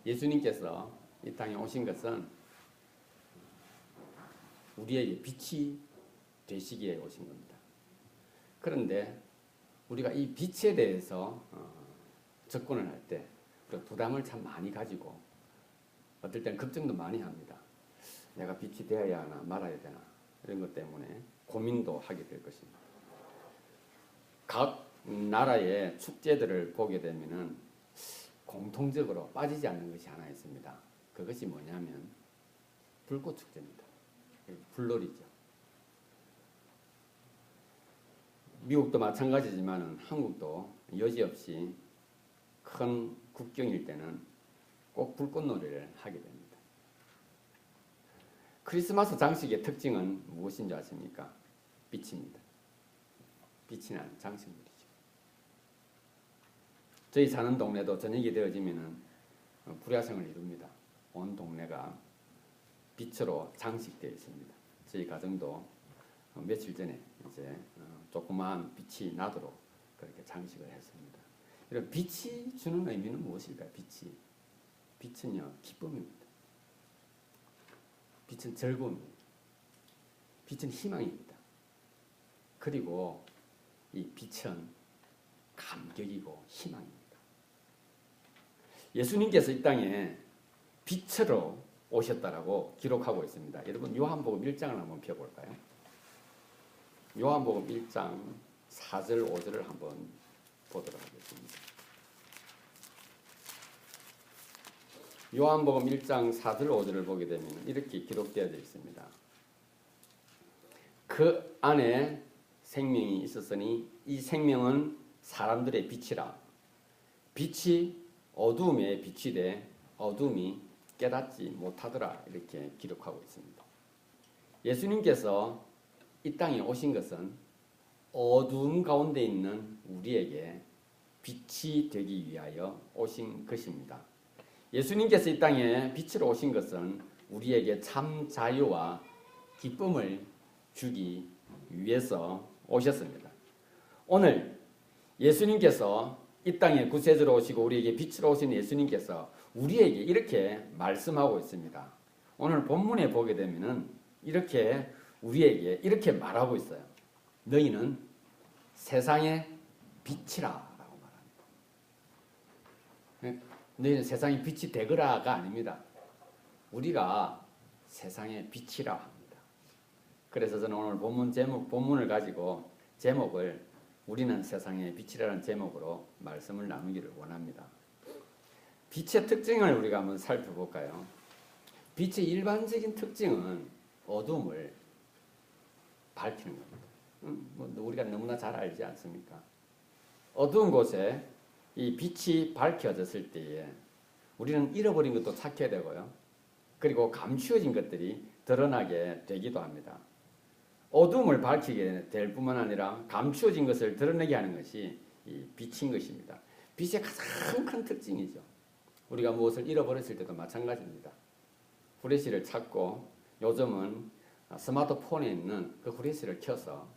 예수님께서 이 땅에 오신 것은 우리에게 빛이 되시기에 오신 겁니다. 그런데 우리가 이 빛에 대해서 접근을 할 때 부담을 참 많이 가지고 어떨 때는 걱정도 많이 합니다. 내가 빛이 되어야 하나 말아야 되나 이런 것 때문에 고민도 하게 될 것입니다. 각 나라의 축제들을 보게 되면은 공통적으로 빠지지 않는 것이 하나 있습니다. 그것이 뭐냐면 불꽃 축제입니다. 불놀이죠. 미국도 마찬가지지만 한국도 여지없이 큰 국경일 때는 꼭 불꽃놀이를 하게 됩니다. 크리스마스 장식의 특징은 무엇인 줄 아십니까? 빛입니다. 빛이 나는 장식물이죠. 저희 사는 동네도 저녁이 되어지면 불야성을 이룹니다. 온 동네가 빛으로 장식되어 있습니다. 저희 가정도 며칠 전에 이제 조그마한 빛이 나도록 그렇게 장식을 했습니다. 이런 빛이 주는 의미는 무엇일까요? 빛은요, 기쁨입니다. 빛은 즐거움입니다. 빛은 희망입니다. 그리고 이 빛은 감격이고 희망입니다. 예수님께서 이 땅에 빛으로 오셨다라고 기록하고 있습니다. 여러분 요한복음 1장을 한번 펴볼까요? 요한복음 1장 4절 5절을 한번 보도록 하겠습니다. 요한복음 1장 4절 5절을 보게 되면 이렇게 기록되어 있습니다. 그 안에 생명이 있었으니 이 생명은 사람들의 빛이라. 빛이 어두움에 빛이 돼 어두움이 깨닫지 못하더라. 이렇게 기록하고 있습니다. 예수님께서 이 땅에 오신 것은 어두움 가운데 있는 우리에게 빛이 되기 위하여 오신 것입니다. 예수님께서 이 땅에 빛으로 오신 것은 우리에게 참 자유와 기쁨을 주기 위해서 오셨습니다. 오늘 예수님께서 이 땅에 구세주로 오시고 우리에게 빛으로 오신 예수님께서 우리에게 이렇게 말씀하고 있습니다. 오늘 본문에 보게 되면은 이렇게 우리에게 이렇게 말하고 있어요. 너희는 세상의 빛이라 라고 말합니다. 너희는 세상의 빛이 되거라가 아닙니다. 우리가 세상의 빛이라 합니다. 그래서 저는 오늘 본문을 가지고 제목을 우리는 세상의 빛이라는 제목으로 말씀을 나누기를 원합니다. 빛의 특징을 우리가 한번 살펴볼까요? 빛의 일반적인 특징은 어둠을 밝히는 겁니다. 우리가 너무나 잘 알지 않습니까? 어두운 곳에 이 빛이 밝혀졌을 때에 우리는 잃어버린 것도 찾게 되고요. 그리고 감추어진 것들이 드러나게 되기도 합니다. 어둠을 밝히게 될 뿐만 아니라 감추어진 것을 드러내게 하는 것이 이 빛인 것입니다. 빛의 가장 큰 특징이죠. 우리가 무엇을 잃어버렸을 때도 마찬가지입니다. 후레쉬를 찾고 요즘은 스마트폰에 있는 그 후레쉬를 켜서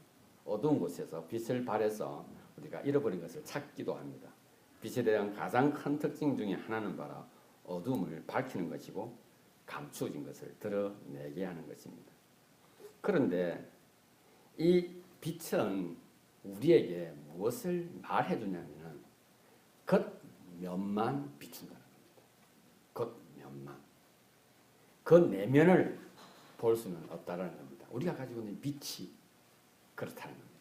어두운 곳에서 빛을 발해서 우리가 잃어버린 것을 찾기도 합니다. 빛에 대한 가장 큰 특징 중에 하나는 바로 어둠을 밝히는 것이고 감추어진 것을 드러내게 하는 것입니다. 그런데 이 빛은 우리에게 무엇을 말해주냐면은 겉면만 비춘다는 겁니다. 겉면만. 그 내면을 볼 수는 없다는 겁니다. 우리가 가지고 있는 빛이 그렇다는 겁니다.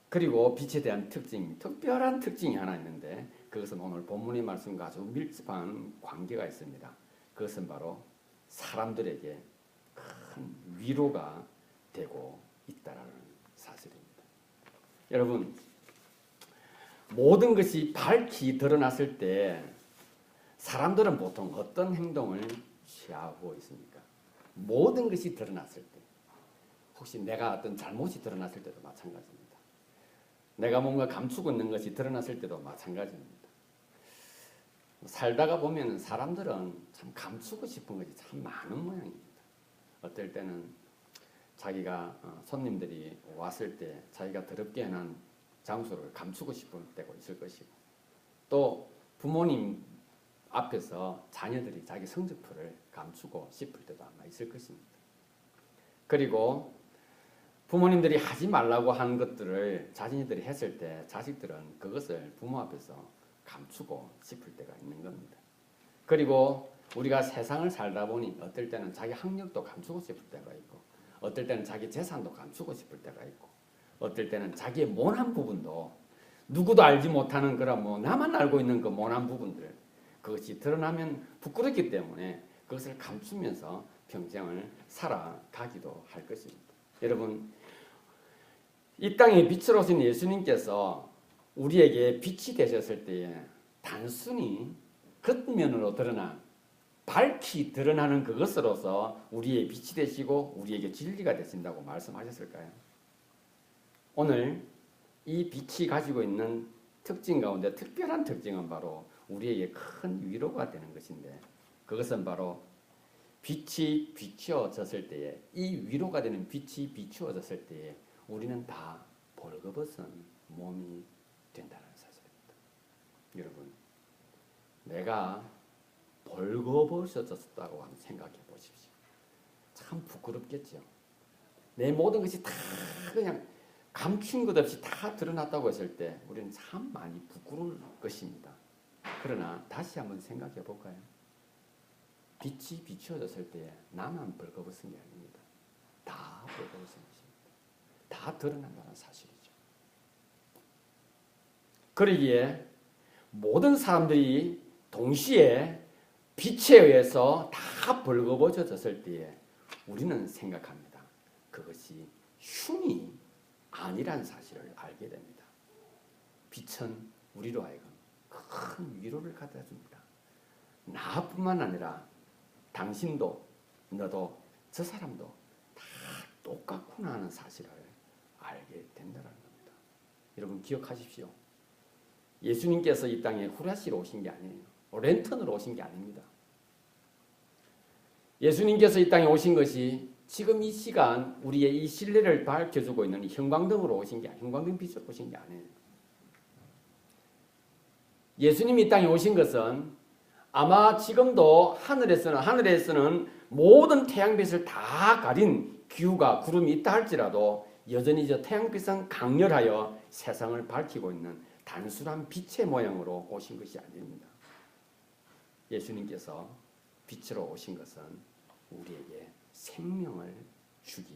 그리고 빛에 대한 특별한 특징이 하나 있는데 그것은 오늘 본문의 말씀과 아주 밀접한 관계가 있습니다. 그것은 바로 사람들에게 큰 위로가 되고 있다는 사실입니다. 여러분, 모든 것이 밝히 드러났을 때 사람들은 보통 어떤 행동을 취하고 있습니까? 모든 것이 드러났을 때, 혹시 내가 어떤 잘못이 드러났을 때도 마찬가지입니다. 내가 뭔가 감추고 있는 것이 드러났을 때도 마찬가지입니다. 살다가 보면 사람들은 참 감추고 싶은 것이 참 많은 모양입니다. 어떨 때는 자기가 손님들이 왔을 때 자기가 더럽게 해놓은 장소를 감추고 싶을 때가 있을 것이고 또 부모님 앞에서 자녀들이 자기 성적표를 감추고 싶을 때도 아마 있을 것입니다. 그리고 부모님들이 하지 말라고 한 것들을 자신들이 했을 때 자식들은 그것을 부모 앞에서 감추고 싶을 때가 있는 겁니다. 그리고 우리가 세상을 살다 보니 어떨 때는 자기 학력도 감추고 싶을 때가 있고, 어떨 때는 자기 재산도 감추고 싶을 때가 있고, 어떨 때는 자기의 모난 부분도 누구도 알지 못하는 그런 나만 알고 있는 그 모난 부분들, 그것이 드러나면 부끄럽기 때문에 그것을 감추면서 평생을 살아가기도 할 것입니다. 여러분, 이 땅에 빛을 오신 예수님께서 우리에게 빛이 되셨을 때에 단순히 겉면으로 드러난, 밝히 드러나는 그것으로서 우리의 빛이 되시고 우리에게 진리가 되신다고 말씀하셨을까요? 오늘 이 빛이 가지고 있는 특징 가운데 특별한 특징은 바로 우리에게 큰 위로가 되는 것인데, 그것은 바로 빛이 비추어졌을 때에, 이 위로가 되는 빛이 비추어졌을 때에 우리는 다 벌거벗은 몸이 된다는 사실입니다. 여러분, 내가 벌거벗어졌다고 한번 생각해 보십시오. 참 부끄럽겠죠. 내 모든 것이 다 그냥 감춘 것 없이 다 드러났다고 했을 때 우리는 참 많이 부끄러울 것입니다. 그러나 다시 한번 생각해 볼까요? 빛이 비추어졌을 때 나만 벌거벗은 게 아닙니다. 다 벌거벗은 것입니다. 다 드러난다는 사실이죠. 그러기에 모든 사람들이 동시에 빛에 의해서 다 벌거벗어졌을 때에 우리는 생각합니다. 그것이 흉이 아니란 사실을 알게 됩니다. 빛은 우리로 하여금 큰 위로를 갖다 줍니다. 나뿐만 아니라 당신도, 너도, 저 사람도 다 똑같구나 하는 사실을 알게 된다는 겁니다. 여러분 기억하십시오. 예수님께서 이 땅에 후라시로 오신 게 아니에요. 랜턴으로 오신 게 아닙니다. 예수님께서 이 땅에 오신 것이 지금 이 시간 우리의 이 신뢰를 밝혀주고 있는 형광등으로 오신 게, 형광등 빛으로 오신 게 아니에요. 예수님이 이 땅에 오신 것은 아마 지금도 하늘에서는 모든 태양빛을 다 가린 기후가 구름이 있다 할지라도 여전히 저 태양빛은 강렬하여 세상을 밝히고 있는 단순한 빛의 모양으로 오신 것이 아닙니다. 예수님께서 빛으로 오신 것은 우리에게 생명을 주기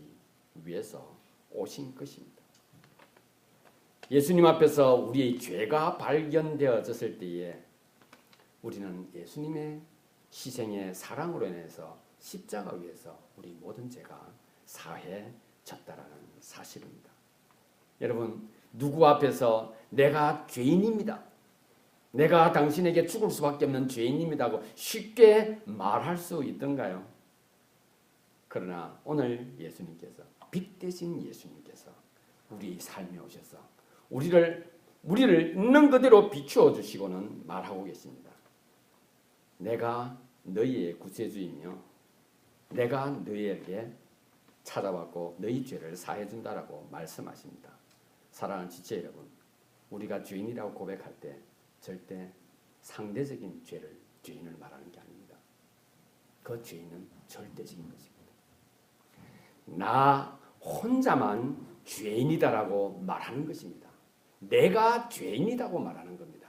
위해서 오신 것입니다. 예수님 앞에서 우리의 죄가 발견되어졌을 때에 우리는 예수님의 희생의 사랑으로 인해서 십자가 위에서 우리 모든 죄가 사해졌다라는 사실입니다. 여러분, 누구 앞에서 내가 죄인입니다, 내가 당신에게 죽을 수밖에 없는 죄인입니다 하고 쉽게 말할 수 있던가요? 그러나 오늘 예수님께서, 빛 대신 예수님께서 우리 삶에 오셔서 우리를 있는 그대로 비추어 주시고는 말하고 계십니다. 내가 너희의 구세주이며 내가 너희에게 찾아왔고 너희 죄를 사해 준다라고 말씀하십니다. 사랑하는 지체 여러분, 우리가 죄인이라고 고백할 때 절대 상대적인 죄인을 말하는 게 아닙니다. 그 죄인은 절대적인 것입니다. 나 혼자만 죄인이다라고 말하는 것입니다. 내가 죄인이라고 말하는 겁니다.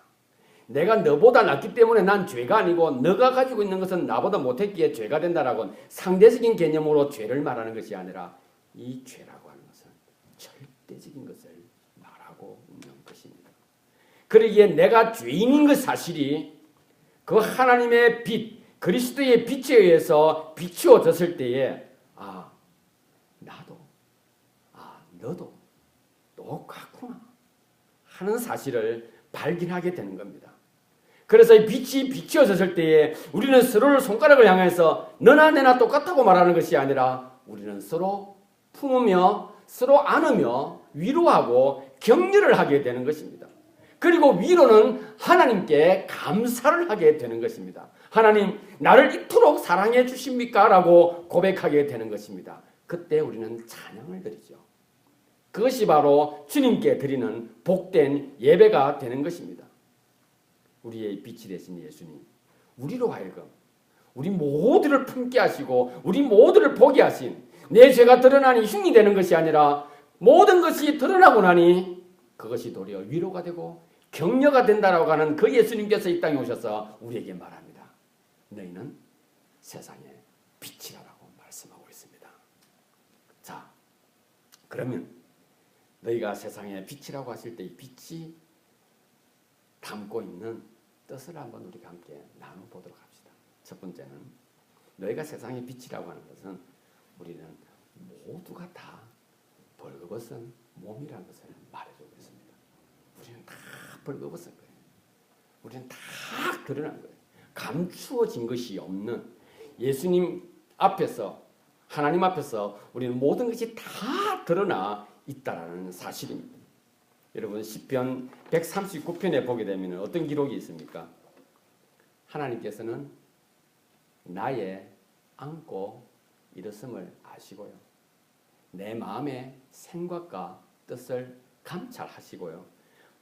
내가 너보다 낫기 때문에 난 죄가 아니고 너가 가지고 있는 것은 나보다 못했기에 죄가 된다라고 상대적인 개념으로 죄를 말하는 것이 아니라 이 죄라고 하는 것은 절대적인 것을 말하고 있는 것입니다. 그러기에 내가 죄인인 그 사실이 그 하나님의 빛, 그리스도의 빛에 의해서 비추어졌을 때에 나도, 너도 똑같구나 하는 사실을 발견하게 되는 겁니다. 그래서 이 빛이 비추어졌을 때에 우리는 서로를 손가락을 향해서 너나 내나 똑같다고 말하는 것이 아니라 우리는 서로 품으며 서로 안으며 위로하고 격려를 하게 되는 것입니다. 그리고 위로는 하나님께 감사를 하게 되는 것입니다. 하나님, 나를 이토록 사랑해 주십니까? 라고 고백하게 되는 것입니다. 그때 우리는 찬양을 드리죠. 그것이 바로 주님께 드리는 복된 예배가 되는 것입니다. 우리의 빛이 되신 예수님, 우리로 하여금 우리 모두를 품게 하시고 우리 모두를 보게 하신 내 죄가 드러나니 흉이 되는 것이 아니라 모든 것이 드러나고 나니 그것이 도리어 위로가 되고 격려가 된다라고 하는 그 예수님께서 이 땅에 오셔서 우리에게 말합니다. 너희는 세상의 빛이라고 말씀하고 있습니다. 자, 그러면 너희가 세상의 빛이라고 하실 때 이 빛이 담고 있는 뜻을 한번 우리가 함께 나눠보도록 합시다. 첫 번째는 너희가 세상의 빛이라고 하는 것은 우리는 모두가 다 벌거벗은 몸이라는 것을 말해주고 있습니다. 우리는 다 벌거벗은 거예요. 우리는 다 드러난 거예요. 감추어진 것이 없는 예수님 앞에서 하나님 앞에서 우리는 모든 것이 다 드러나 있다라는 사실입니다. 여러분 시편 139편에 보게 되면 어떤 기록이 있습니까? 하나님께서는 나의 안고 일었음을 아시고요. 내 마음의 생각과 뜻을 감찰하시고요.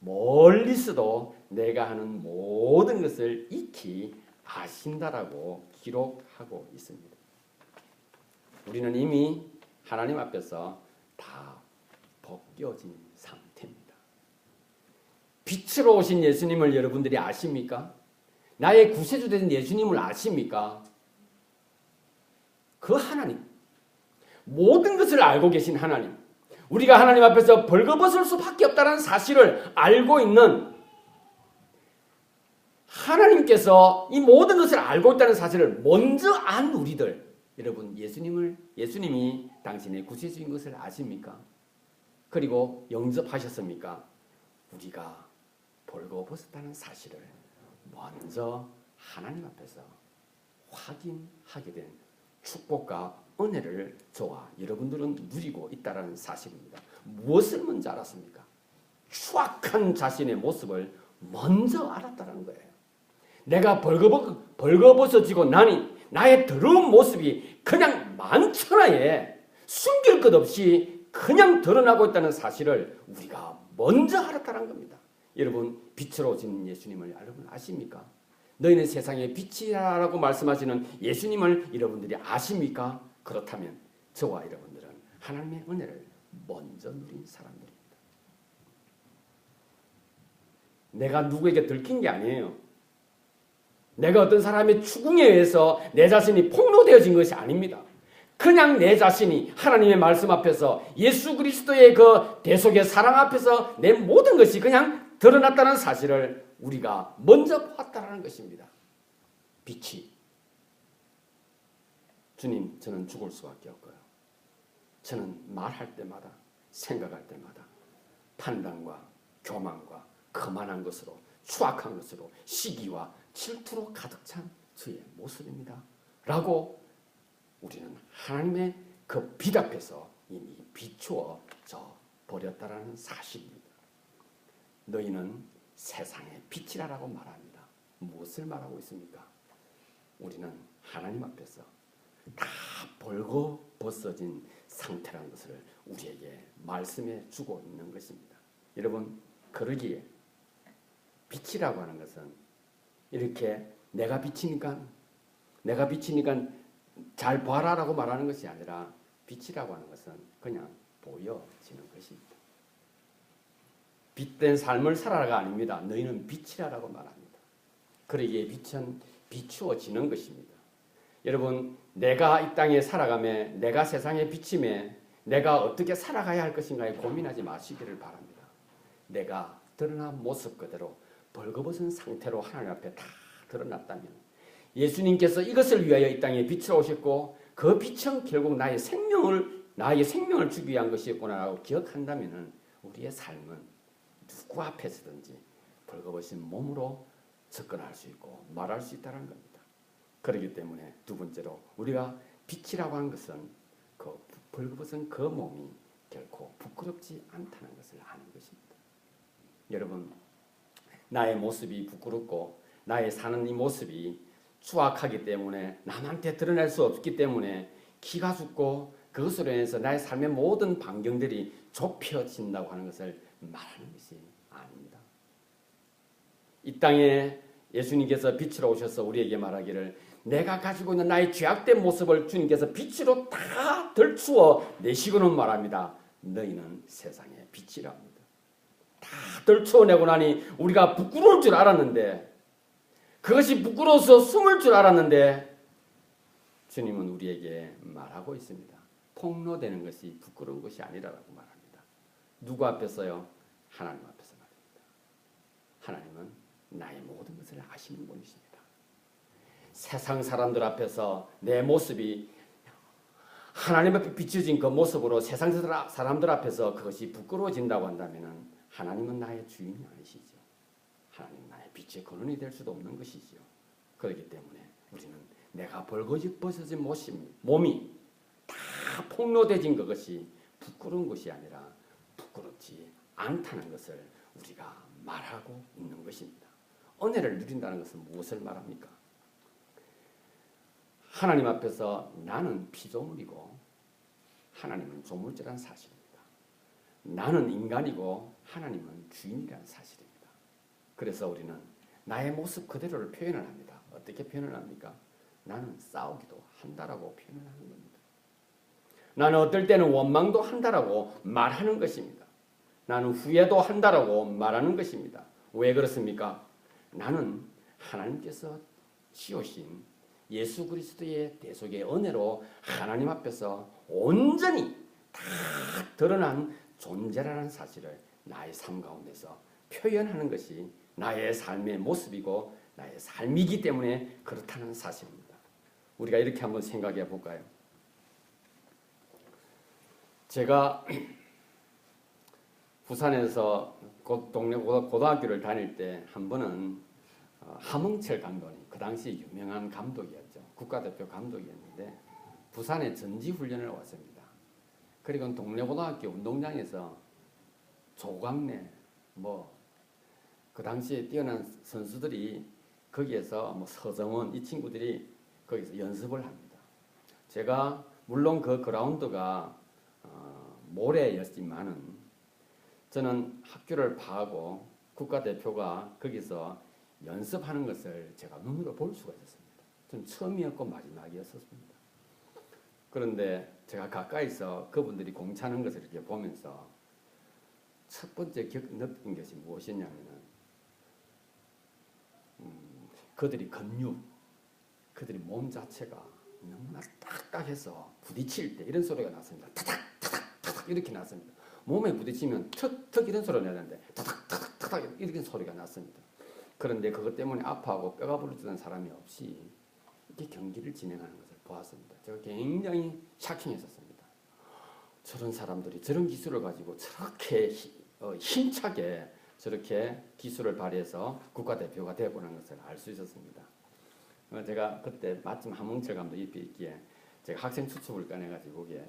멀리서도 내가 하는 모든 것을 익히 아신다라고 기록하고 있습니다. 우리는 이미 하나님 앞에서 다 벗겨진 상태입니다. 빛으로 오신 예수님을 여러분들이 아십니까? 나의 구세주 된 예수님을 아십니까? 그 하나님, 모든 것을 알고 계신 하나님, 우리가 하나님 앞에서 벌거벗을 수밖에 없다는 사실을 알고 있는 하나님께서 이 모든 것을 알고 있다는 사실을 먼저 안 우리들, 여러분 예수님이 당신의 구세주인 것을 아십니까? 그리고 영접하셨습니까? 우리가 벌거벗었다는 사실을 먼저 하나님 앞에서 확인하게 된 축복과 은혜를 저와 여러분들은 누리고 있다는 사실입니다. 무엇을 먼저 알았습니까? 추악한 자신의 모습을 먼저 알았다는 거예요. 내가 벌거벗어지고 나니 나의 더러운 모습이 그냥 만천하에 숨길 것 없이 그냥 드러나고 있다는 사실을 우리가 먼저 알았다는 겁니다. 여러분 빛으로 오신 예수님을 여러분 아십니까? 너희는 세상의 빛이라고 말씀하시는 예수님을 여러분들이 아십니까? 그렇다면 저와 여러분들은 하나님의 은혜를 먼저 누린 사람들입니다. 내가 누구에게 들킨 게 아니에요. 내가 어떤 사람의 추궁에 의해서 내 자신이 폭로되어진 것이 아닙니다. 그냥 내 자신이 하나님의 말씀 앞에서 예수 그리스도의 그 대속의 사랑 앞에서 내 모든 것이 그냥 드러났다는 사실을 우리가 먼저 봤다는 것입니다. 빛이 주님 저는 죽을 수밖에 없고요. 저는 말할 때마다 생각할 때마다 판단과 교만과 거만한 것으로 추악한 것으로 시기와 질투로 가득 찬 저의 모습입니다. 라고 우리는 하나님의 그 빛 앞에서 이미 비추어져 버렸다라는 사실입니다. 너희는 세상의 빛이라고 말합니다. 무엇을 말하고 있습니까? 우리는 하나님 앞에서 다 벌거벗어진 상태라는 것을 우리에게 말씀해 주고 있는 것입니다. 여러분 그러기에 빛이라고 하는 것은 이렇게 내가 비치니까 잘 봐라라고 말하는 것이 아니라 빛이라고 하는 것은 그냥 보여지는 것입니다. 빛된 삶을 살아라가 아닙니다. 너희는 빛이라고 말합니다. 그러기에 빛은 비추어지는 것입니다. 여러분 내가 이 땅에 살아가며 내가 세상에 비치며 내가 어떻게 살아가야 할 것인가에 고민하지 마시기를 바랍니다. 내가 드러난 모습 그대로 벌거벗은 상태로 하나님 앞에 다 드러났다면 예수님께서 이것을 위하여 이 땅에 빛으로 오셨고 그 빛은 결국 나의 생명을 주기 위한 것이었구나라고 기억한다면 우리의 삶은 누구 앞에서든지 벌거벗은 몸으로 접근할 수 있고 말할 수 있다는 겁니다. 그렇기 때문에 두 번째로 우리가 빛이라고 하는 것은 그 벌거벗은 그 몸이 결코 부끄럽지 않다는 것을 아는 것입니다. 여러분 나의 모습이 부끄럽고 나의 사는 이 모습이 추악하기 때문에 남한테 드러낼 수 없기 때문에 기가 죽고 그것으로 인해서 나의 삶의 모든 반경들이 좁혀진다고 하는 것을 말하는 것이 아닙니다. 이 땅에 예수님께서 빛으로 오셔서 우리에게 말하기를 내가 가지고 있는 나의 죄악된 모습을 주님께서 빛으로 다 덜추어 내시고는 말합니다. 너희는 세상의 빛이라 합니다. 다 덜추어내고 나니 우리가 부끄러울 줄 알았는데, 그것이 부끄러워서 숨을 줄 알았는데 주님은 우리에게 말하고 있습니다. 폭로되는 것이 부끄러운 것이 아니라고 말합니다. 누구 앞에서요? 하나님 앞에서 말입니다. 하나님은 나의 모든 것을 아시는 분이십니다. 세상 사람들 앞에서 내 모습이 하나님 앞에 비춰진 그 모습으로 세상 사람들 앞에서 그것이 부끄러워진다고 한다면 하나님은 나의 주인이 아니시죠. 하나님 나의 빛의 근원이 될 수도 없는 것이지요. 그렇기 때문에 우리는 내가 벌거벗어진 몸이 다 폭로되진 그것이 부끄러운 것이 아니라 부끄럽지 않다는 것을 우리가 말하고 있는 것입니다. 은혜를 누린다는 것은 무엇을 말합니까? 하나님 앞에서 나는 피조물이고 하나님은 조물주라는 사실입니다. 나는 인간이고 하나님은 주인이라는 사실입니다. 그래서 우리는 나의 모습 그대로를 표현을 합니다. 어떻게 표현을 합니까? 나는 싸우기도 한다라고 표현을 하는 겁니다. 나는 어떨 때는 원망도 한다라고 말하는 것입니다. 나는 후회도 한다라고 말하는 것입니다. 왜 그렇습니까? 나는 하나님께서 지으신 예수 그리스도의 대속의 은혜로 하나님 앞에서 온전히 다 드러난 존재라는 사실을 나의 삶 가운데서 표현하는 것이 나의 삶의 모습이고 나의 삶이기 때문에 그렇다는 사실입니다. 우리가 이렇게 한번 생각해 볼까요? 제가 부산에서 동네 고등학교를 다닐 때 한 번은 함흥철 감독님, 그 당시 유명한 감독이었죠. 국가대표 감독이었는데 부산에 전지훈련을 왔습니다. 그리고 동네 고등학교 운동장에서 조광래 그 당시에 뛰어난 선수들이 거기에서 서정원 이 친구들이 거기서 연습을 합니다. 제가 물론 그 그라운드가 모래였지만은 저는 학교를 파하고 국가대표가 거기서 연습하는 것을 제가 눈으로 볼 수가 있었습니다. 전 처음이었고 마지막이었습니다. 그런데 제가 가까이서 그분들이 공차는 것을 이렇게 보면서 첫 번째 느낀 것이 무엇이냐면은 그들이 근육, 그들이 몸 자체가 너무나 딱딱해서 부딪힐 때 이런 소리가 났습니다. 타닥 타닥 타닥 이렇게 났습니다. 몸에 부딪히면 턱턱 이런 소리가 나는데 타닥 타닥 타닥 이렇게 소리가 났습니다. 그런데 그것 때문에 아파하고 뼈가 부러지는 사람이 없이 이렇게 경기를 진행하는 것을 보았습니다. 제가 굉장히 샤킹했었습니다. 저런 사람들이 저런 기술을 가지고 저렇게 힘차게 저렇게 기술을 발휘해서 국가대표가 되어보는 것을 알 수 있었습니다. 제가 그때 마침 함흥철 감독 옆에 있기에 제가 학생 추첨을 꺼내가지고 거기에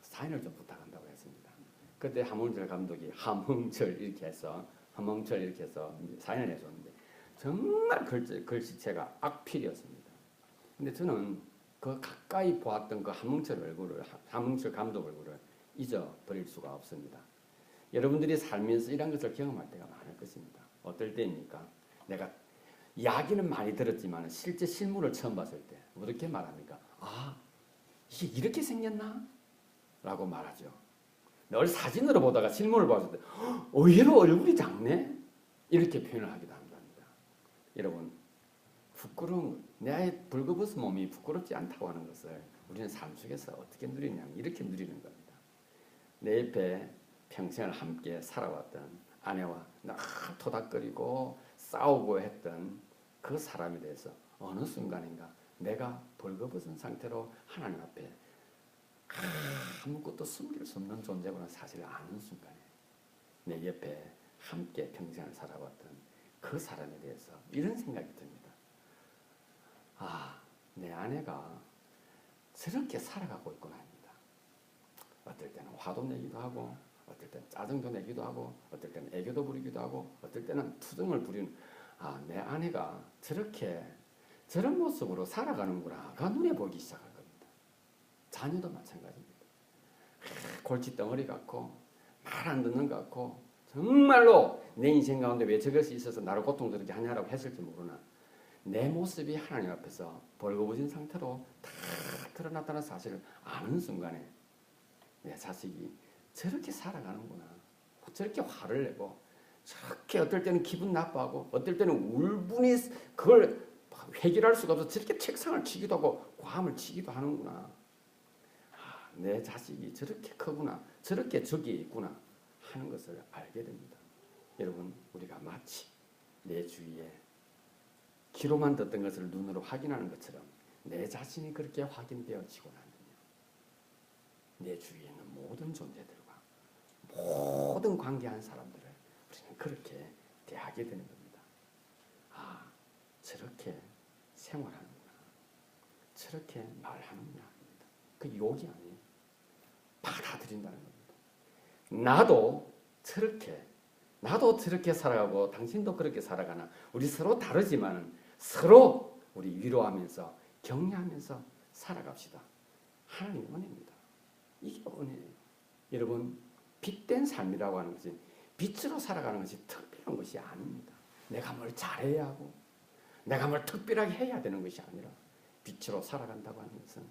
사인을 좀 부탁한다고 했습니다. 그때 함흥철 감독이 함흥철 이렇게 해서 사인을 해줬는데 정말 글씨체가 악필이었습니다. 근데 저는 그 가까이 보았던 그 함흥철 감독 얼굴을 잊어버릴 수가 없습니다. 여러분들이 살면서 이런 것을 경험할 때가 많을 것입니다. 어떨 때입니까? 내가 이야기는 많이 들었지만 실제 실물을 처음 봤을 때 어떻게 말합니까? 아, 이게 이렇게 생겼나? 라고 말하죠. 늘 사진으로 보다가 실물을 봤을 때 의외로 얼굴이 작네? 이렇게 표현을 하기도 합니다. 여러분, 부끄러운 내 벌거벗은 몸이 부끄럽지 않다고 하는 것을 우리는 삶 속에서 어떻게 누리냐면 이렇게 누리는 겁니다. 내 옆에 평생을 함께 살아왔던 아내와 토닥거리고 싸우고 했던 그 사람에 대해서 어느 순간인가 내가 벌거벗은 상태로 하나님 앞에 아무것도 숨길 수 없는 존재구나 사실을 아는 순간에 내 옆에 함께 평생을 살아왔던 그 사람에 대해서 이런 생각이 듭니다. 아, 내 아내가 저렇게 살아가고 있구나 합니다. 어떨 때는 화도 내기도 하고 어떨 때는 짜증도 내기도 하고 어떨 때는 애교도 부리기도 하고 어떨 때는 투정을 부리는 내 아내가 저런 모습으로 살아가는구나가 눈에 보이기 시작할 겁니다. 자녀도 마찬가지입니다. 골칫덩어리 같고 말 안 듣는 것 같고 정말로 내 인생 가운데 왜 저것이 있어서 나를 고통스럽게 하냐라고 했을지 모르나 내 모습이 하나님 앞에서 벌거벗은 상태로 다 드러났다는 사실을 아는 순간에 내 자식이 저렇게 살아가는구나. 저렇게 화를 내고 저렇게 어떨 때는 기분 나빠하고 어떨 때는 울분이 그걸 해결할 수가 없어서 저렇게 책상을 치기도 하고 괌을 치기도 하는구나. 내 자식이 저렇게 크구나. 저렇게 저기에 있구나 하는 것을 알게 됩니다. 여러분, 우리가 마치 내 주위에 귀로만 듣던 것을 눈으로 확인하는 것처럼 내 자신이 그렇게 확인되어지고 나면 내 주위에 있는 모든 존재들과 모든 관계한 사람들을 우리는 그렇게 대하게 되는 겁니다. 아, 저렇게 생활하는구나. 저렇게 말하는구나. 그 욕이 아니에요. 받아들인다는 겁니다. 나도 저렇게 살아가고 당신도 그렇게 살아가나. 우리 서로 다르지만 서로 우리 위로하면서 격려하면서 살아갑시다. 하나님의 은혜입니다. 이게 은혜예요. 여러분, 빛된 삶이라고 하는 것이 빛으로 살아가는 것이 특별한 것이 아닙니다. 내가 뭘 잘해야 하고 내가 뭘 특별하게 해야 되는 것이 아니라 빛으로 살아간다고 하는 것은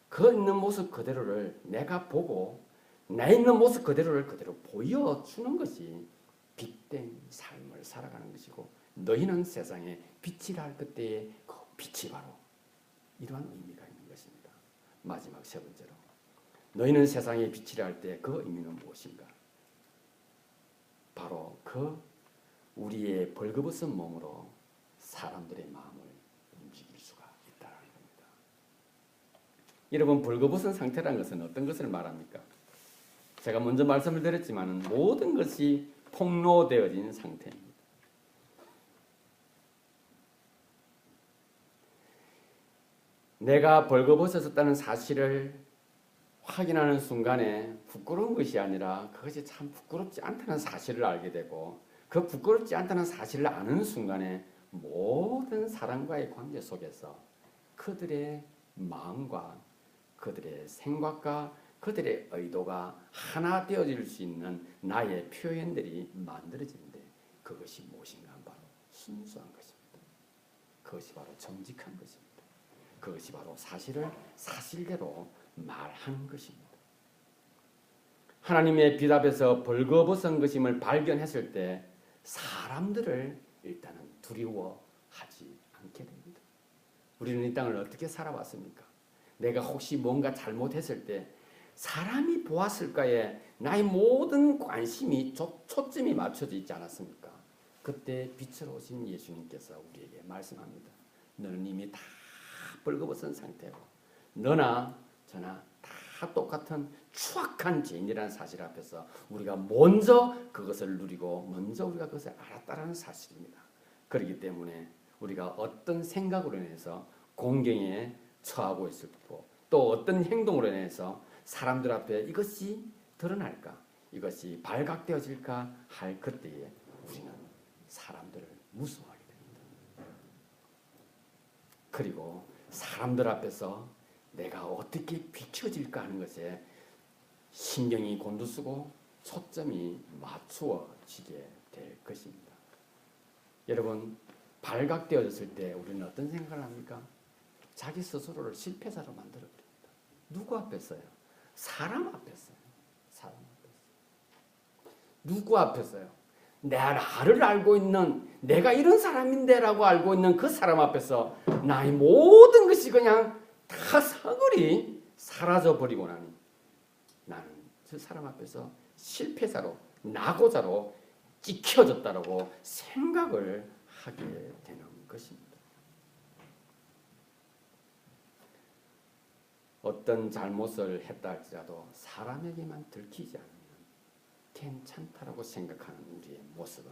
그 있는 모습 그대로를 내가 보고 내 있는 모습 그대로를 그대로 보여주는 것이 빛된 삶을 살아가는 것이고 너희는 세상에 빛이라 할 그때의 그 빛이 바로 이러한 의미가 있는 것입니다. 마지막 세 번째로 너희는 세상에 빛이라 할 때 그 의미는 무엇인가? 바로 그 우리의 벌거벗은 몸으로 사람들의 마음을 움직일 수가 있다는 겁니다. 여러분, 벌거벗은 상태라는 것은 어떤 것을 말합니까? 제가 먼저 말씀을 드렸지만 모든 것이 폭로되어진 상태입니다. 내가 벌거벗어졌다는 사실을 확인하는 순간에 부끄러운 것이 아니라 그것이 참 부끄럽지 않다는 사실을 알게 되고 그 부끄럽지 않다는 사실을 아는 순간에 모든 사람과의 관계 속에서 그들의 마음과 그들의 생각과 그들의 의도가 하나 되어질 수 있는 나의 표현들이 만들어지는데 그것이 무엇인가? 바로 순수한 것입니다. 그것이 바로 정직한 것입니다. 그것이 바로 사실을 사실대로 말하는 것입니다. 하나님의 빛 앞에서 벌거벗은 것임을 발견했을 때 사람들을 일단은 두려워하지 않게 됩니다. 우리는 이 땅을 어떻게 살아왔습니까? 내가 혹시 뭔가 잘못했을 때 사람이 보았을까에 나의 모든 관심이 초점이 맞춰져 있지 않았습니까? 그때 빛으로 오신 예수님께서 우리에게 말씀합니다. 너는 이미 다 벌거벗은 상태고 너나 저나 다 똑같은 추악한 죄인이라는 사실 앞에서 우리가 먼저 그것을 누리고 먼저 우리가 그것을 알았다는 사실입니다. 그렇기 때문에 우리가 어떤 생각으로 인해서 공경에 처하고 있을 거고 또 어떤 행동으로 인해서 사람들 앞에 이것이 드러날까 이것이 발각되어질까 할 그때에 우리는 사람들을 무서워하게 됩니다. 그리고 사람들 앞에서 내가 어떻게 비춰질까 하는 것에 신경이 곤두서고 초점이 맞추어지게 될 것입니다. 여러분, 발각되어졌을 때 우리는 어떤 생각을 합니까? 자기 스스로를 실패자로 만들어버립니다. 누구 앞에서요? 사람 앞에서요. 사람 앞에서. 누구 앞에서요? 나를 알고 있는 내가 이런 사람인데라고 알고 있는 그 사람 앞에서 나의 모든 것이 그냥 다 사거리 사라져버리고 나니 나는 저 사람 앞에서 실패자로 낙오자로 찍혀졌다라고 생각을 하게 되는 것입니다. 어떤 잘못을 했다 할지라도 사람에게만 들키지 않으면 괜찮다라고 생각하는 우리의 모습은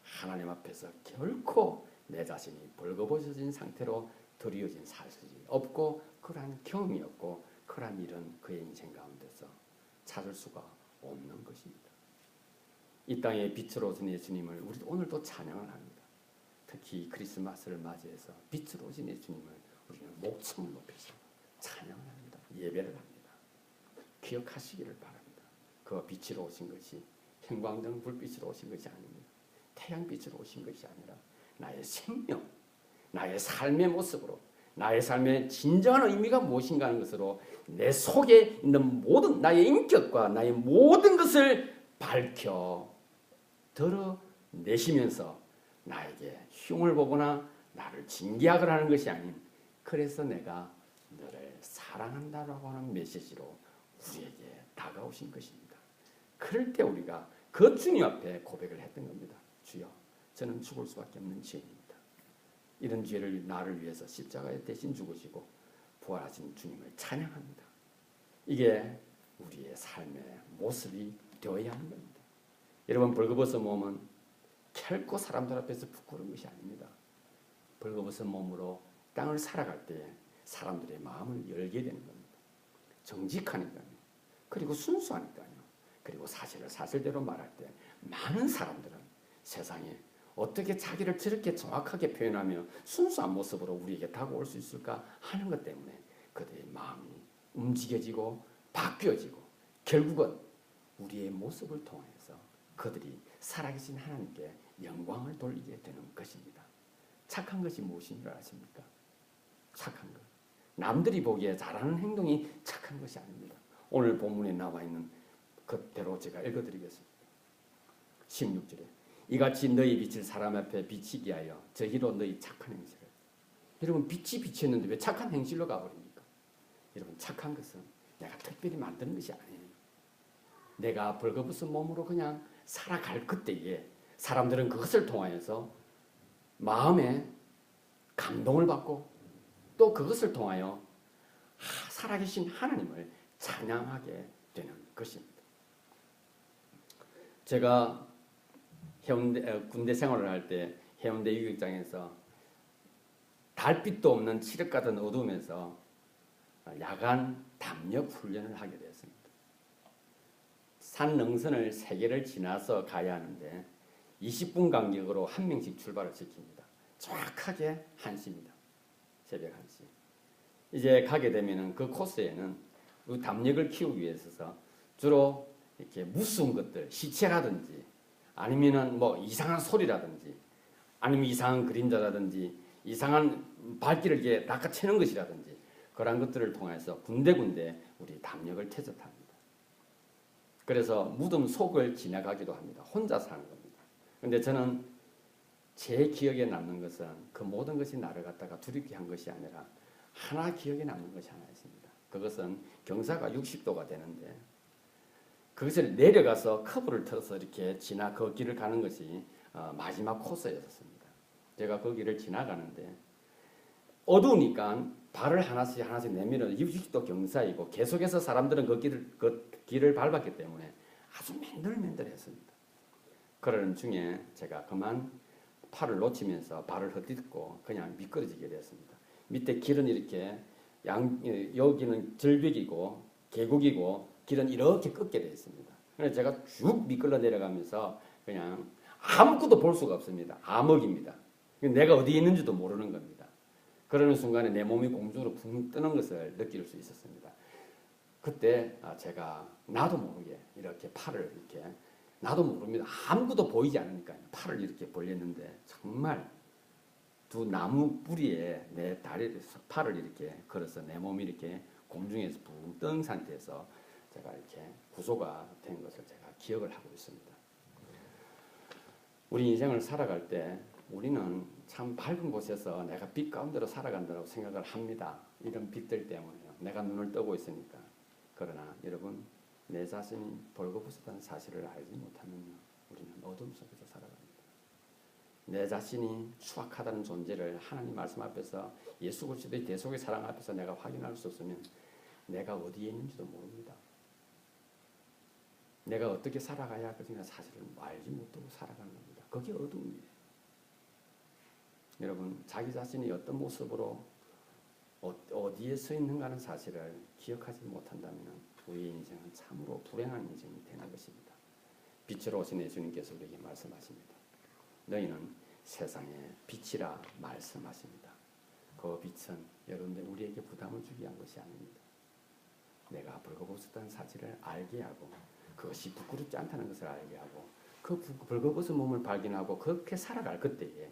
하나님 앞에서 결코 내 자신이 벌거벗어진 상태로 드리워진 사실이 없고 그러한 경험이 없고 그러한 일은 그의 인생 가운데서 찾을 수가 없는 것입니다. 이 땅의 빛으로 오신 예수님을 우리도 오늘도 찬양을 합니다. 특히 크리스마스를 맞이해서 빛으로 오신 예수님을 우리는 목청을 높여서 찬양을 합니다. 예배를 합니다. 기억하시기를 바랍니다. 그 빛으로 오신 것이 형광등 불빛으로 오신 것이 아닙니다. 태양빛으로 오신 것이 아니라 나의 생명, 나의 삶의 모습으로 나의 삶의 진정한 의미가 무엇인가 하는 것으로 내 속에 있는 모든 나의 인격과 나의 모든 것을 밝혀 드러내시면서 나에게 흉을 보거나 나를 징계하거나 하는 것이 아닌 그래서 내가 너를 사랑한다라고 하는 메시지로 우리에게 다가오신 것입니다. 그럴 때 우리가 그 주님 앞에 고백을 했던 겁니다. 주여, 저는 죽을 수밖에 없는 죄인입니다. 이런 죄를 나를 위해서 십자가에 대신 죽으시고 부활하신 주님을 찬양합니다. 이게 우리의 삶의 모습이 되어야 하는 겁니다. 여러분, 벌거벗은 몸은 결코 사람들 앞에서 부끄러운 것이 아닙니다. 벌거벗은 몸으로 땅을 살아갈 때 사람들의 마음을 열게 되는 겁니다. 정직하니까요. 그리고 순수하니까요. 그리고 사실을 사실대로 말할 때 많은 사람들은 세상에 어떻게 자기를 저렇게 정확하게 표현하며 순수한 모습으로 우리에게 다가올 수 있을까 하는 것 때문에 그들의 마음이 움직여지고 바뀌어지고 결국은 우리의 모습을 통해서 그들이 살아계신 하나님께 영광을 돌리게 되는 것입니다. 착한 것이 무엇인 줄 아십니까? 착한 것. 남들이 보기에 잘하는 행동이 착한 것이 아닙니다. 오늘 본문에 나와 있는 그대로 제가 읽어드리겠습니다. 16절에 이같이 너희 빛을 사람 앞에 비치게 하여 저희로 너희 착한 행실을. 여러분, 빛이 비쳤는데 왜 착한 행실로 가버립니까? 여러분, 착한 것은 내가 특별히 만드는 것이 아니에요. 내가 벌거벗은 몸으로 그냥 살아갈 그때에 사람들은 그것을 통하여서 마음에 감동을 받고 또 그것을 통하여 살아계신 하나님을 찬양하게 되는 것입니다. 제가 군대 생활을 할 때 해운대 유격장에서 달빛도 없는 칠흑 같은 어둠에서 야간 담력 훈련을 하게 되었습니다. 산 능선을 3개를 지나서 가야 하는데 20분 간격으로 한 명씩 출발을 시킵니다. 정확하게 1시입니다. 새벽 1시. 이제 가게 되면은 그 코스에는 그 담력을 키우기 위해서 주로 이렇게 무서운 것들, 시체라든지 아니면은 뭐 이상한 소리라든지 아니면 이상한 그림자라든지 이상한 발길을 이렇게 낚아채는 것이라든지 그런 것들을 통해서 군데군데 우리 담력을 퇴적합니다. 그래서 무덤 속을 지나가기도 합니다. 혼자 사는 겁니다. 그런데 저는 제 기억에 남는 것은 그 모든 것이 나를 갖다가 두렵게 한 것이 아니라 하나 기억에 남는 것이 하나 있습니다. 그것은 경사가 60도가 되는데 그것을 내려가서 커브를 틀어서 이렇게 그 길을 가는 것이 마지막 코스였습니다. 제가 그 길을 지나가는데 어두우니까 발을 하나씩 내밀어 60도 경사이고 계속해서 사람들은 그 길을 밟았기 때문에 아주 맨들맨들했습니다. 그러는 중에 제가 그만 팔을 놓치면서 발을 헛디딛고 그냥 미끄러지게 되었습니다. 밑에 길은 이렇게 여기는 절벽이고 계곡이고 길은 이렇게 꺾게 되어 있습니다. 그래서 제가 쭉 미끌러 내려가면서 그냥 아무것도 볼 수가 없습니다. 암흑입니다. 내가 어디에 있는지도 모르는 겁니다. 그러는 순간에 내 몸이 공중으로 붕 뜨는 것을 느낄 수 있었습니다. 그때 제가 나도 모르게 이렇게 팔을 이렇게 나도 모릅니다. 아무것도 보이지 않으니까 팔을 이렇게 벌렸는데 정말 두 나무 뿌리에 내 다리를 팔을 이렇게 걸어서 내 몸이 이렇게 공중에서 붕 뜬 상태에서 제가 이렇게 구조가 된 것을 제가 기억을 하고 있습니다. 우리 인생을 살아갈 때 우리는 참 밝은 곳에서 내가 빛 가운데로 살아간다고 생각을 합니다. 이런 빛들 때문에요. 내가 눈을 뜨고 있으니까. 그러나 여러분, 내 자신이 벌거벗었다는 사실을 알지 못하면요, 우리는 어둠 속에서 살아갑니다. 내 자신이 추악하다는 존재를 하나님 말씀 앞에서 예수 그리스도의 대속의 사랑 앞에서 내가 확인할 수 없으면 내가 어디에 있는지도 모릅니다. 내가 어떻게 살아가야 할 것인가 사실을 알지 못하고 살아가는 겁니다. 그게 어둠이에요. 여러분, 자기 자신이 어떤 모습으로 어디에 서 있는가 하는 사실을 기억하지 못한다면 우리의 인생은 참으로 불행한 인생이 되는 것입니다. 빛으로 오신 예수님께서 우리에게 말씀하십니다. 너희는 세상의 빛이라 말씀하십니다. 그 빛은 여러분들 우리에게 부담을 주게 한 것이 아닙니다. 내가 벌거벗었다는 사실을 알게 하고 그것이 부끄럽지 않다는 것을 알게 하고 그 벌거벗은 몸을 발견하고 그렇게 살아갈 그때에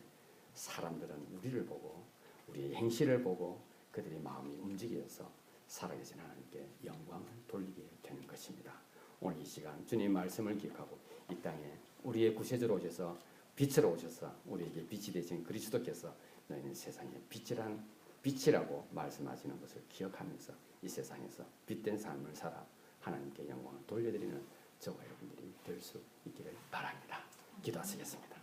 사람들은 우리를 보고 우리의 행실을 보고 그들의 마음이 움직여서 살아계신 하나님께 영광을 돌리게 되는 것입니다. 오늘 이 시간 주님 말씀을 기억하고 이 땅에 우리의 구세주로 오셔서 빛으로 오셔서 우리에게 빛이 되신 그리스도께서 너희는 세상의 빛이라고 말씀하시는 것을 기억하면서 이 세상에서 빛된 삶을 살아 하나님께 영광을 돌려드리는 저와 여러분들이 될 수 있기를 바랍니다. 기도하시겠습니다.